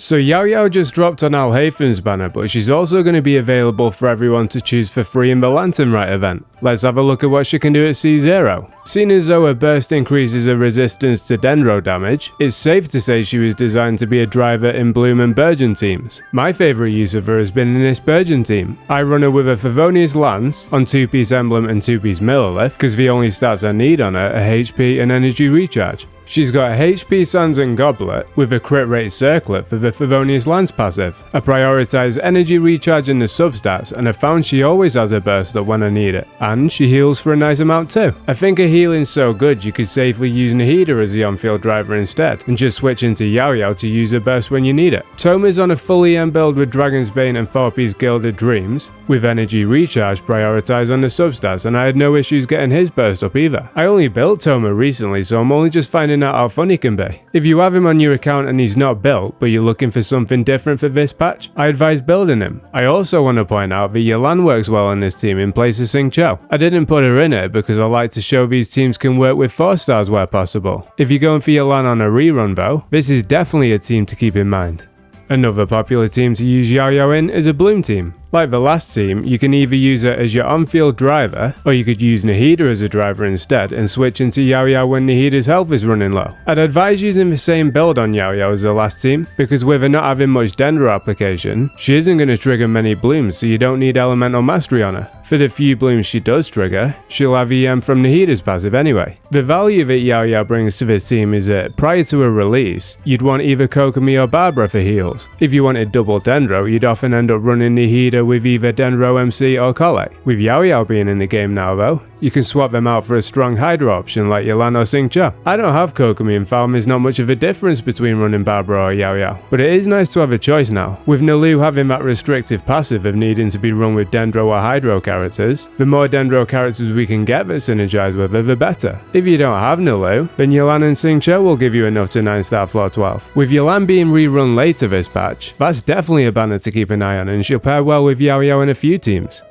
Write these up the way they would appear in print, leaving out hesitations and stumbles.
So Yaoyao just dropped on Alhaitham's banner, but she's also going to be available for everyone to choose for free in the Lantern Rite event. Let's have a look at what she can do at C0. Seeing as though her burst increases her resistance to Dendro damage, it's safe to say she was designed to be a driver in Bloom and Burgeon teams. My favourite use of her has been in this Burgeon team. I run her with a Favonius Lance on 2-piece Emblem and 2-piece Millilith, because the only stats I need on her are HP and energy recharge. She's got a HP Sands and Goblet with a crit rate circlet for the Favonius Lance passive. I prioritise energy recharge in the substats and have found she always has a burst up when I need it. And she heals for a nice amount too. I think her healing's so good you could safely use Nahida as the on-field driver instead, and just switch into Yaoyao to use her burst when you need it. Toma's on a full EM build with Dragon's Bane and 4-piece Gilded Dreams, with energy recharge prioritised on the substats, and I had no issues getting his burst up either. I only built Toma recently, so I'm only just finding out how fun he can be. If you have him on your account and he's not built, but you're looking for something different for this patch, I advise building him. I also want to point out that Yelan works well on this team in place of C0. I didn't put her in it because I like to show these teams can work with 4 stars where possible. If you're going for Yelan on a rerun though, this is definitely a team to keep in mind. Another popular team to use Yaoyao in is a Bloom team. Like the last team, you can either use her as your on-field driver, or you could use Nahida as a driver instead and switch into Yaoyao when Nahida's health is running low. I'd advise using the same build on Yaoyao as the last team, because with her not having much Dendro application, she isn't going to trigger many blooms, so you don't need Elemental Mastery on her. For the few blooms she does trigger, she'll have EM from Nahida's passive anyway. The value that Yaoyao brings to this team is that, prior to her release, you'd want either Kokomi or Barbara for heals. If you wanted double Dendro, you'd often end up running Nahida with either Dendro MC or Collei. With Yaoyao being in the game now though, you can swap them out for a strong Hydra option like Yelan or C0. I don't have Kokomi and found there's not much of a difference between running Barbara or Yaoyao, but it is nice to have a choice now. With Naloo having that restrictive passive of needing to be run with Dendro or Hydro characters, the more Dendro characters we can get that synergize with her, the better. If you don't have Naloo, then Yelan and C0 will give you enough to 9-star floor 12. With Yelan being rerun later this patch, that's definitely a banner to keep an eye on, and she'll pair well with Yaoyao in a few teams.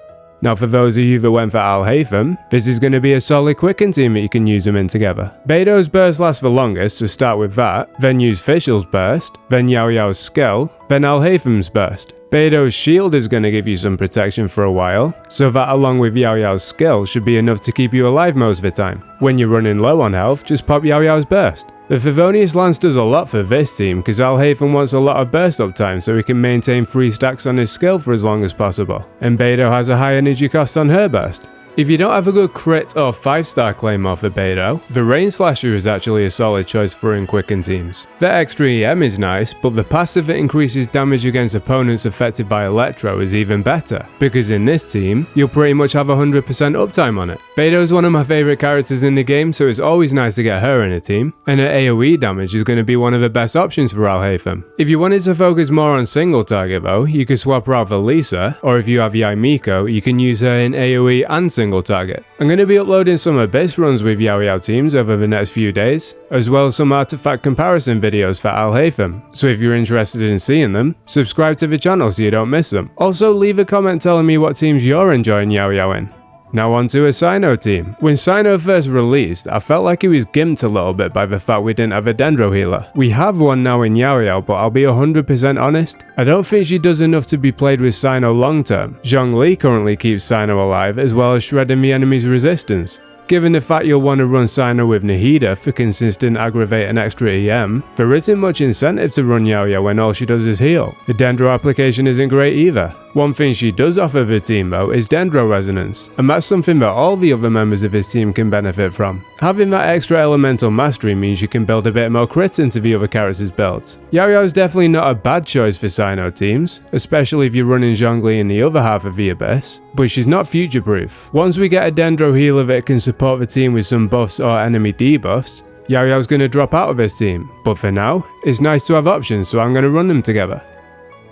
Now for those of you that went for Alhaitham, this is going to be a solid Quicken team that you can use them in together. Beidou's burst lasts the longest, so start with that, then use Fischl's burst, then Yaoyao's skill, then Alhaitham's burst. Beidou's shield is going to give you some protection for a while, so that along with Yaoyao's skill should be enough to keep you alive most of the time. When you're running low on health, just pop Yaoyao's burst. The Favonius Lance does a lot for this team because Alhaitham wants a lot of burst up time so he can maintain 3 stacks on his skill for as long as possible, and Beidou has a high energy cost on her burst. If you don't have a good crit or 5-star claymore for Beidou, the Rain Slasher is actually a solid choice for in Quicken teams. The extra EM is nice, but the passive that increases damage against opponents affected by Electro is even better, because in this team, you'll pretty much have 100% uptime on it. Beidou is one of my favourite characters in the game, so it's always nice to get her in a team, and her AoE damage is going to be one of the best options for Alhaitham. If you wanted to focus more on single target though, you could swap her out for Lisa, or if you have Yai Miko, you can use her in AoE and single target. I'm going to be uploading some Abyss runs with Yaoyao teams over the next few days, as well as some artifact comparison videos for Alhaitham, so if you're interested in seeing them, subscribe to the channel so you don't miss them. Also leave a comment telling me what teams you're enjoying Yaoyao in. Now on to a C0 team. When C0 first released, I felt like he was gimped a little bit by the fact we didn't have a Dendro healer. We have one now in Yaoyao, but I'll be 100% honest, I don't think she does enough to be played with C0 long term. Zhongli currently keeps C0 alive as well as shredding the enemy's resistance. Given the fact you'll want to run C0 with Nahida for consistent aggravate and extra EM, there isn't much incentive to run Yaoyao when all she does is heal. The Dendro application isn't great either. One thing she does offer the team though is Dendro Resonance, and that's something that all the other members of his team can benefit from. Having that extra elemental mastery means you can build a bit more crit into the other characters' builds. Yaoyao is definitely not a bad choice for C0 teams, especially if you're running Zhongli in the other half of the Abyss, but she's not future-proof. Once we get a Dendro healer that can support the team with some buffs or enemy debuffs, Yaoyao's going to drop out of his team, but for now, it's nice to have options, so I'm going to run them together.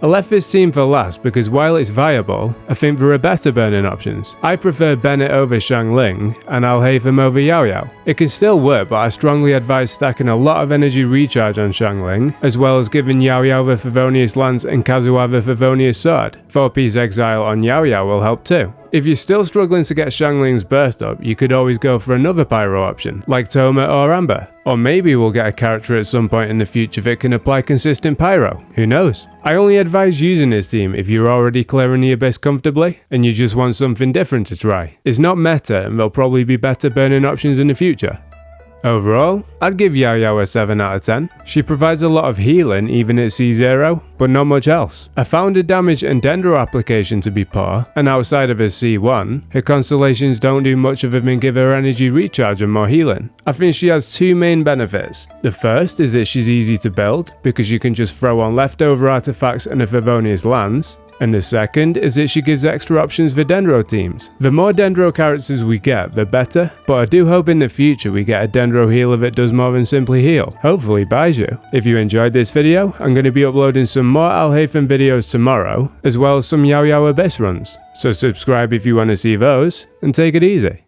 I left this team for last because while it's viable, I think there are better burning options. I prefer Bennett over Xiangling and Alhaitham over Yaoyao. It can still work, but I strongly advise stacking a lot of energy recharge on Xiangling, as well as giving Yaoyao the Favonius Lance and Kazuha the Favonius Sword. 4-piece Exile on Yaoyao will help too. If you're still struggling to get Xiangling's burst up, you could always go for another pyro option, like Toma or Amber. Or maybe we'll get a character at some point in the future that can apply consistent pyro, who knows? I only advise using this team if you're already clearing the abyss comfortably, and you just want something different to try. It's not meta, and there'll probably be better burning options in the future. Overall, I'd give Yaoyao a 7 out of 10. She provides a lot of healing even at C0, but not much else. I found her damage and dendro application to be poor, and outside of her C1, her constellations don't do much other than give her energy recharge and more healing. I think she has two main benefits. The first is that she's easy to build, because you can just throw on leftover artifacts and a Favonius lands. And the second is that she gives extra options for Dendro teams. The more Dendro characters we get, the better, but I do hope in the future we get a Dendro healer that does more than simply heal, hopefully Baiju. If you enjoyed this video, I'm going to be uploading some more Alhaitham videos tomorrow, as well as some Yaoyao Abyss runs. So subscribe if you want to see those, and take it easy.